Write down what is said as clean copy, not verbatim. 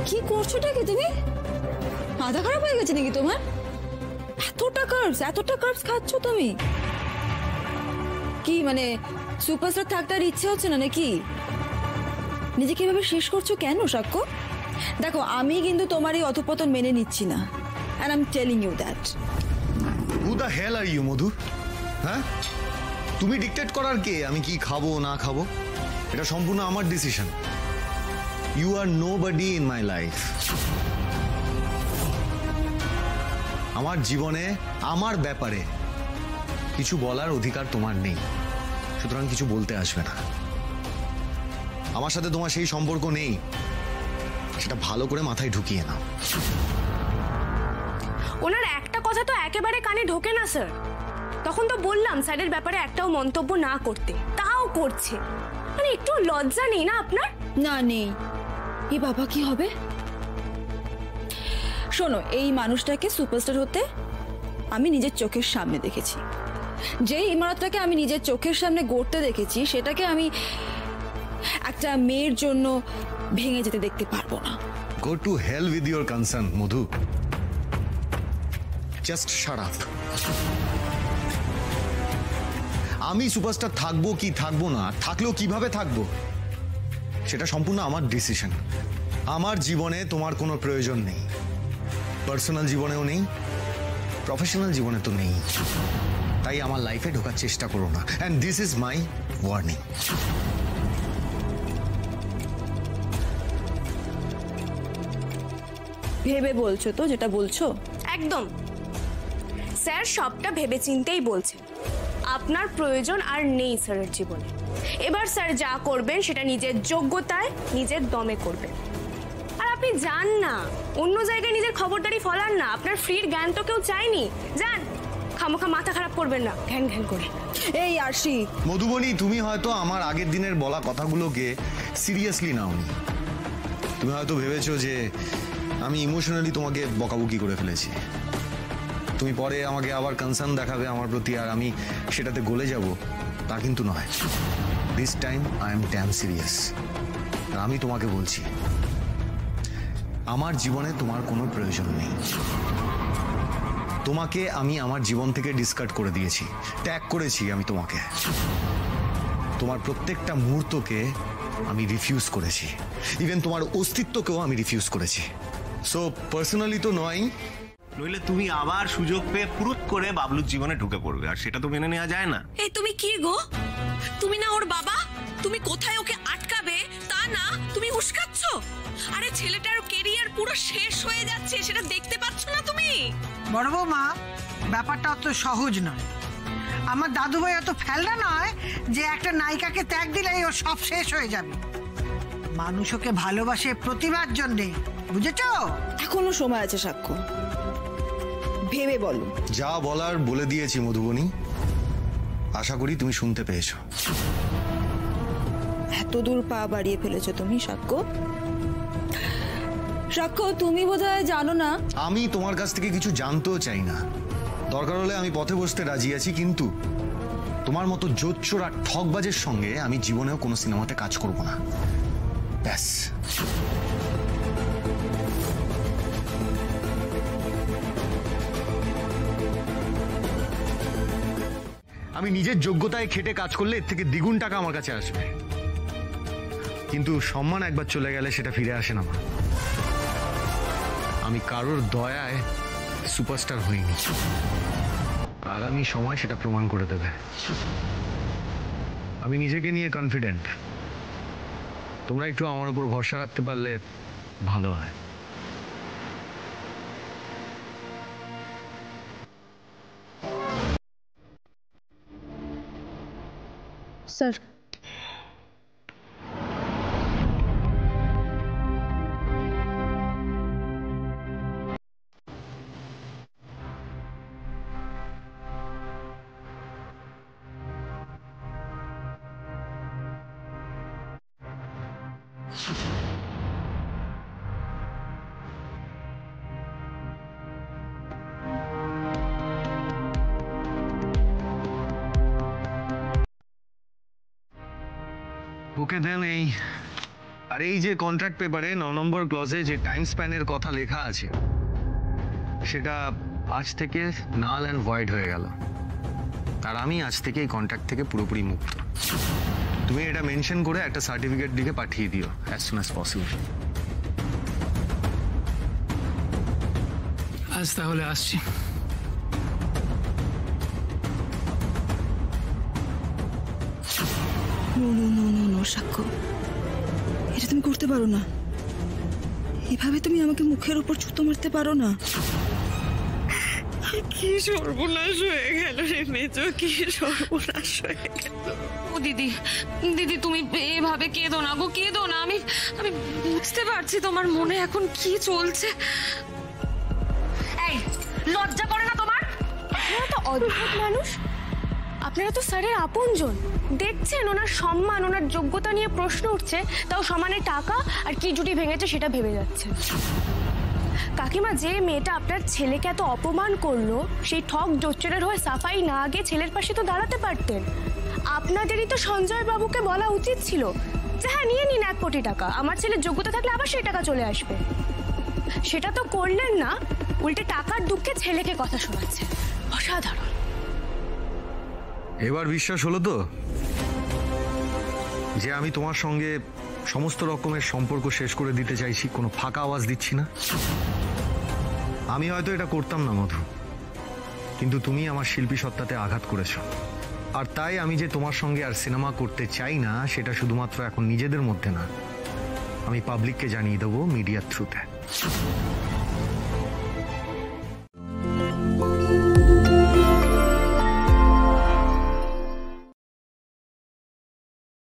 কি করছোটা কি তুমি? মাথা খারাপ হয়ে গেছে নাকি তোমার? এতটা কার্বস খাচ্ছ তুমি? কি মানে সুপারস্টার থাকতে আর ইচ্ছে হচ্ছে না নাকি? নিজেকে এভাবে শেষ করছো কেন সাক্ষ্য? দেখো আমি কিন্তু তোমার এই অধপতন মেনে নিচ্ছি না, and I'm telling you that. Who the hell are you, মধু? হ্যাঁ, তুমি ডিক্টেট করার কে আমি কি খাবো না খাবো? এটা সম্পূর্ণ আমার decision. You are nobody in my life. আমার জীবনে আমার ব্যাপারে কিছু বলার অধিকার তোমার নেই, সুতরাং কিছু বলতে আসবে না। আমার সাথে তোমার সেই সম্পর্ক নেই, সেটা ভালো করে মাথায় ঢুকিয়ে নাও। ওনার একটা কথা তো একেবারে কানে ঢোকে না স্যার। তখন তো বললাম স্যারের ব্যাপারে একটাও মন্তব্য না করতে, তাও করছে। মানে একটু লজ্জা নেই না আপনার? না নেই। এ বাবা কি হবে? শোনো, এই মানুষটাকে সুপারস্টার হতে আমি নিজের চোখের সামনে দেখেছি। যেই ইমারতটাকে আমি নিজের চোখের সামনে গড়তে দেখেছি, সেটাকে আমি একটা মেয়ের জন্য ভেঙে যেতে দেখতে পারবো না। Go to hell with your concern, Madhu. Just shut up. আমি সুপারস্টার থাকবো কি থাকবো না, থাকলেও কিভাবে থাকবো, সেটা সম্পূর্ণ আমার ডিসিশন। আমার জীবনে তোমার কোনো প্রয়োজন নেই, পার্সোনাল জীবনেও নেই, প্রফেশনাল জীবনে তো নেই। তাই আমার লাইফে ঢোকার চেষ্টা করো না, and this is my warning. ভেবে বলছো তো যেটা বলছো? একদম স্যার, সবটা ভেবে চিন্তেই বলছেন। আপনার প্রয়োজন আর নেই স্যারের জীবনে। এবার স্যার যা করবেন সেটা নিজের যোগ্যতায়, নিজের দমে করবেন। আর আপনি যান না, অন্য জায়গায় নিজের খবরদারি ফলান না। আপনার ফ্রির জ্ঞান তো কেউ চায়নি। যান, খামোখা মাথা খারাপ করবেন না ঘ্যান ঘ্যান করে। এই আরশি, মধুবনী, তুমি হয়তো আমার আগের দিনের বলা কথাগুলোকে সিরিয়াসলি নাওনি। তুমি হয়তো ভেবেছো যে আমি ইমোশনালি তোমাকে বকাবকি করে ফেলেছি। তুমি পরে আমাকে আবার কনসার্ন দেখাবে আমার প্রতি, আর আমি সেটাতে গলে যাব, তা কিন্তু নয়। This time I am damn serious. আর আমি তোমাকে বলছি, আমার জীবনে তোমার কোনো প্রয়োজন নেই। তোমাকে আমি আমার জীবন থেকে ডিসকার্ড করে দিয়েছি, ত্যাগ করেছি আমি তোমাকে। তোমার প্রত্যেকটা মুহূর্তকে আমি রিফিউজ করেছি, ইভেন তোমার অস্তিত্বকেও আমি রিফিউজ করেছি। সো পার্সোনালি তো নয়, নইলে তুমি আবার সুযোগ পেয়ে পুরুত করে বাবলুর জীবনে ঢুকে পড়বে, আর সেটা তো মেনে নেওয়া যায় না। এই তুমি কি গো? তুমি না ওর বাবা? তুমি কোথায় ওকে আটকাবে তা না তুমি উস্কাচ্ছ। আরে ছেলেটার কেরিয়ার পুরো শেষ হয়ে যাচ্ছে, সেটা দেখতে পাচ্ছ না তুমি? বড় বৌমা, ব্যাপারটা অত সহজ নয়। আমার দাদু ভাই অত ফেলনা নয় যে একটা নায়িকাকে ত্যাগ দিলেই ওর সব শেষ হয়ে যাবে। মানুষ ওকে ভালোবাসে প্রতিভার জন্যে, বুঝেছো? এখনো সময় আছে সাক্ষ্য, ভেবে বলো। যা বলার বলে দিয়েছি মধুবনী, আশা করি তুমি শুনতে পেয়েছো। এত দূর পা বাড়িয়ে ফেলেছো তুমি সাক্ষ্য। সাক্ষ্য, তুমি বোধহয় জানো না। আমি তোমার কাছ থেকে কিছু জানতেও চাই না। দরকার হলে আমি পথে বসতে রাজি আছি, কিন্তু তোমার মতো জোচ্চোর আর ঠকবাজের সঙ্গে আমি জীবনেও কোনো সিনেমাতে কাজ করব না। ব্যাস। আমি নিজের যোগ্যতায় খেটে কাজ করলে এর থেকে দ্বিগুণ টাকা আমার কাছে আসবে, কিন্তু সম্মান একবার চলে গেলে সেটা ফিরে আসে না। আমি কারোর দয়ায় সুপারস্টার হইনি, আগামী সময় সেটা প্রমাণ করে দেবে। আমি নিজেকে নিয়ে কনফিডেন্ট। তোমরা একটু আমার উপর ভরসা রাখতে পারলে ভালো হয়। স্যার, ওকে দেন এই আর এই যে কন্ট্রাক্ট পেপারে 9 নম্বর ক্লজে যে টাইম স্প্যানের কথা লেখা আছে সেটা আজ থেকে নাল অ্যান্ড ভয়েড হয়ে গেল। আর আমি আজ থেকে এই কন্ট্রাক্ট থেকে পুরোপুরি মুক্ত। তুমি এটা মেনশন করে একটা সার্টিফিকেট লিখে পাঠিয়ে দিও অ্যাজ সুন অ্যাজ পসিবল। আজ তাহলে আসছি। সাক্ষ্য, এটা তুমি করতে পারো না। এভাবে তুমি আমাকে মুখের উপর ছুতো মারতে পারো না। কি সর্বনাশ হয়ে গেল রে মেজো, কি সর্বনাশ হয়ে গেল। ও দিদি, দিদি তুমি এভাবে কেঁদো না গো, কেঁদো না। আমি আমি বুঝতে পারছি তোমার মনে এখন কি চলছে। এই লজ্জা করে না তোমার? আপনারা তো অদ্ভুত মানুষ। আপনারা তো স্যারের আপনজন। দেখছেন ওনার সম্মান, ওনার যোগ্যতা নিয়ে প্রশ্ন উঠছে, তাও সমানে টাকা আর কি জুটি ভেঙেছে সেটা ভেবে যাচ্ছে। কাকিমা, যে মেয়েটা আপনার ছেলেকে এত অপমান করলো, সেই ঠক জোচ্চরের হয়ে সাফাই না গিয়ে ছেলের পাশে তো দাঁড়াতে পারতেন। আপনাদেরই তো সঞ্জয় বাবুকে বলা উচিত ছিল যে হ্যাঁ নিয়ে নিন 1 কোটি টাকা, আমার ছেলের যোগ্যতা থাকলে আবার সেই টাকা চলে আসবে। সেটা তো করলেন না, উল্টে টাকার দুঃখে ছেলেকে কথা শোনাচ্ছে। অসাধারণ। এবার বিশ্বাস হলো তো যে আমি তোমার সঙ্গে সমস্ত রকমের সম্পর্ক শেষ করে দিতে চাইছি, কোনো ফাঁকা আওয়াজ দিচ্ছি না। আমি হয়তো এটা করতাম না মধু, কিন্তু তুমি আমার শিল্পী সত্তাতে আঘাত করেছো। আর তাই আমি যে তোমার সঙ্গে আর সিনেমা করতে চাই না সেটা শুধুমাত্র এখন নিজেদের মধ্যে না, আমি পাবলিককে জানিয়ে দেবো মিডিয়ার থ্রুতে।